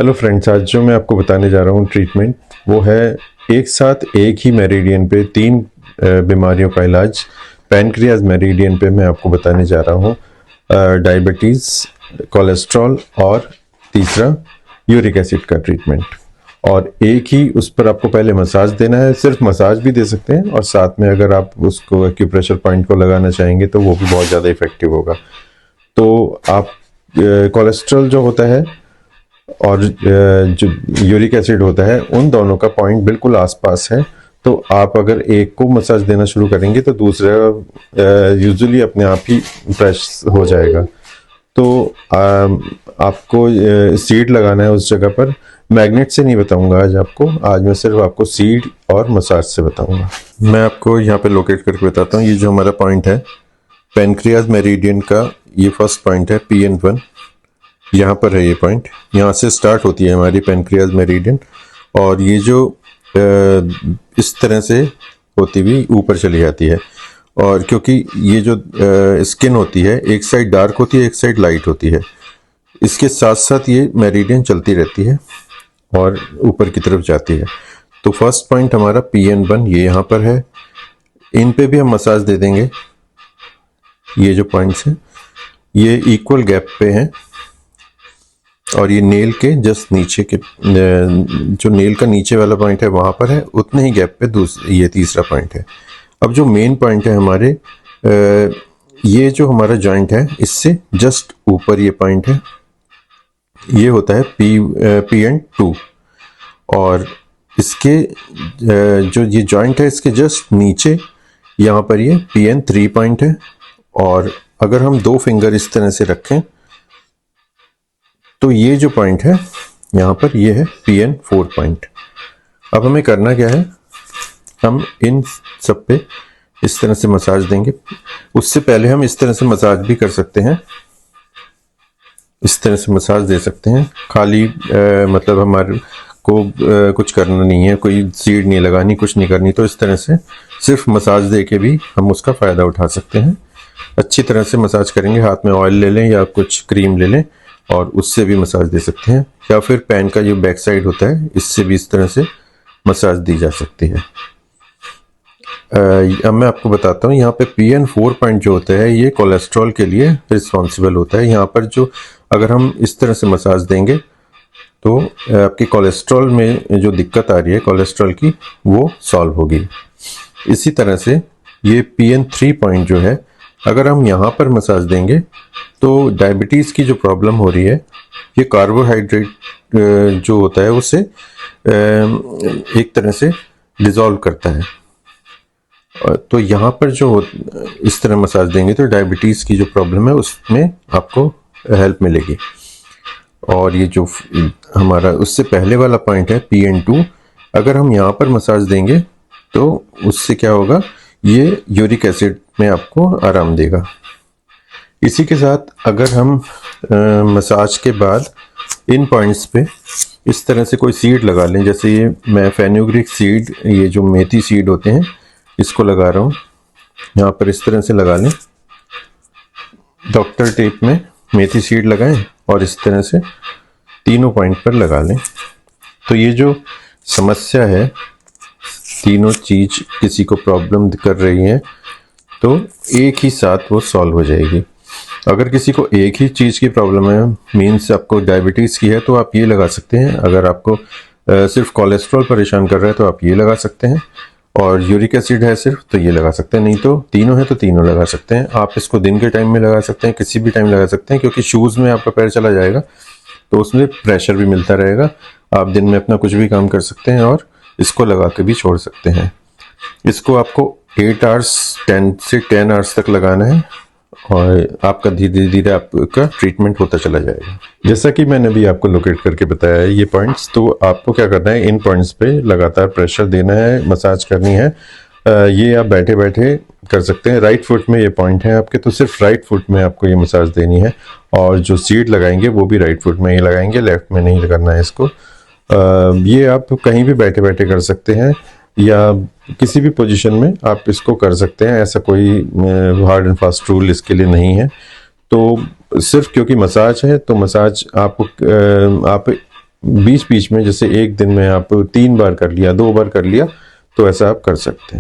Hello friends, आज जो मैं आपको बताने जा रहा हूँ ट्रीटमेंट वो है एक साथ एक ही मेरिडियन पे तीन बीमारियों का इलाज। पैनक्रियाज मेरिडियन पे मैं आपको बताने जा रहा हूँ डायबिटीज़, कोलेस्ट्रॉल और तीसरा यूरिक एसिड का ट्रीटमेंट। और एक ही उस पर आपको पहले मसाज देना है, सिर्फ मसाज भी दे सकते हैं और साथ में अगर आप उसको एक्यूप्रेशर पॉइंट को लगाना चाहेंगे तो वो भी बहुत ज़्यादा इफेक्टिव होगा। तो आप कोलेस्ट्रॉल जो होता है और जो यूरिक एसिड होता है उन दोनों का पॉइंट बिल्कुल आसपास है। तो आप अगर एक को मसाज देना शुरू करेंगे तो दूसरा यूजुअली अपने आप ही प्रेस हो जाएगा। तो आपको सीड लगाना है उस जगह पर। मैग्नेट से नहीं बताऊंगा आज मैं सिर्फ आपको सीड और मसाज से बताऊंगा। मैं आपको यहाँ पे लोकेट करके बताता हूँ। ये जो हमारा पॉइंट है पैनक्रियाज मेरिडियन का, ये फर्स्ट पॉइंट है PN1। यहाँ पर है ये पॉइंट, यहाँ से स्टार्ट होती है हमारी पैनक्रियाज मेरिडियन और ये जो इस तरह से होती हुई ऊपर चली जाती है। और क्योंकि ये जो स्किन होती है एक साइड डार्क होती है, एक साइड लाइट होती है, इसके साथ साथ ये मेरिडियन चलती रहती है और ऊपर की तरफ जाती है। तो फर्स्ट पॉइंट हमारा PN1 ये यहाँ पर है। इन पे भी हम मसाज दे देंगे। ये जो पॉइंट्स हैं ये इक्वल गैप पे हैं और ये नेल के जस्ट नीचे के, जो नेल का नीचे वाला पॉइंट है वहां पर है, उतने ही गैप पे ये तीसरा पॉइंट है। अब जो मेन पॉइंट है हमारे, ये जो हमारा जॉइंट है इससे जस्ट ऊपर ये पॉइंट है, ये होता है PN2। और इसके जो ये जॉइंट है इसके जस्ट नीचे यहाँ पर ये PN3 पॉइंट है। और अगर हम दो फिंगर इस तरह से रखें तो ये जो पॉइंट है यहाँ पर ये है PN4 पॉइंट। अब हमें करना क्या है, हम इन सब पे इस तरह से मसाज देंगे। उससे पहले हम इस तरह से मसाज भी कर सकते हैं, इस तरह से मसाज दे सकते हैं। खाली मतलब हमारे को कुछ करना नहीं है, कोई सीड नहीं लगानी, कुछ नहीं करनी, तो इस तरह से सिर्फ मसाज दे के भी हम उसका फ़ायदा उठा सकते हैं। अच्छी तरह से मसाज करेंगे, हाथ में ऑयल ले लें या कुछ क्रीम ले लें और उससे भी मसाज दे सकते हैं, या फिर पैन का जो बैक साइड होता है इससे भी इस तरह से मसाज दी जा सकती है। अब मैं आपको बताता हूँ, यहाँ पे PN4 पॉइंट जो होता है ये कोलेस्ट्रॉल के लिए रिस्पॉन्सिबल होता है। यहाँ पर जो अगर हम इस तरह से मसाज देंगे तो आपके कोलेस्ट्रॉल में जो दिक्कत आ रही है कोलेस्ट्रॉल की, वो सॉल्व होगी। इसी तरह से ये PN3 पॉइंट जो है, अगर हम यहाँ पर मसाज देंगे तो डायबिटीज़ की जो प्रॉब्लम हो रही है, ये कार्बोहाइड्रेट जो होता है उसे एक तरह से डिज़ोल्व करता है। तो यहाँ पर जो इस तरह मसाज देंगे तो डायबिटीज़ की जो प्रॉब्लम है उसमें आपको हेल्प मिलेगी। और ये जो हमारा उससे पहले वाला पॉइंट है PN2, अगर हम यहाँ पर मसाज देंगे तो उससे क्या होगा, ये यूरिक एसिड में आपको आराम देगा। इसी के साथ अगर हम मसाज के बाद इन पॉइंट्स पे इस तरह से कोई सीड लगा लें, जैसे ये मैं फेनुग्रीक सीड, ये जो मेथी सीड होते हैं इसको लगा रहा हूँ, यहाँ पर इस तरह से लगा लें। डॉक्टर टेप में मेथी सीड लगाएं और इस तरह से तीनों पॉइंट पर लगा लें। तो ये जो समस्या है, तीनों चीज किसी को प्रॉब्लम कर रही है तो एक ही साथ वो सॉल्व हो जाएगी। अगर किसी को एक ही चीज़ की प्रॉब्लम है, मीन्स आपको डायबिटीज़ की है, तो आप ये लगा सकते हैं। अगर आपको सिर्फ कोलेस्ट्रॉल परेशान कर रहा है तो आप ये लगा सकते हैं, और यूरिक एसिड है सिर्फ तो ये लगा सकते हैं। नहीं तो तीनों है तो तीनों लगा सकते हैं। आप इसको दिन के टाइम में लगा सकते हैं, किसी भी टाइम लगा सकते हैं, क्योंकि शूज़ में आपका पैर चला जाएगा तो उसमें प्रेशर भी मिलता रहेगा। आप दिन में अपना कुछ भी काम कर सकते हैं और इसको लगा के भी छोड़ सकते हैं। इसको आपको 8 आवर्स 10 से 10 आवर्स तक लगाना है और आपका धीरे धीरे आपका ट्रीटमेंट होता चला जाएगा। जैसा कि मैंने भी आपको लोकेट करके बताया है ये पॉइंट्स, तो आपको क्या करना है, इन पॉइंट्स पे लगातार प्रेशर देना है, मसाज करनी है। ये आप बैठे बैठे कर सकते हैं। राइट फुट में ये पॉइंट है आपके, तो सिर्फ राइट फुट में आपको ये मसाज देनी है। और जो सीड लगाएंगे वो भी राइट फुट में ही लगाएंगे, लेफ्ट में नहीं करना है इसको। ये आप कहीं भी बैठे बैठे कर सकते हैं या किसी भी पोजीशन में आप इसको कर सकते हैं। ऐसा कोई हार्ड एंड फास्ट रूल इसके लिए नहीं है। तो सिर्फ क्योंकि मसाज है तो मसाज आप बीच बीच में, जैसे एक दिन में आप 3 बार कर लिया, 2 बार कर लिया, तो ऐसा आप कर सकते हैं।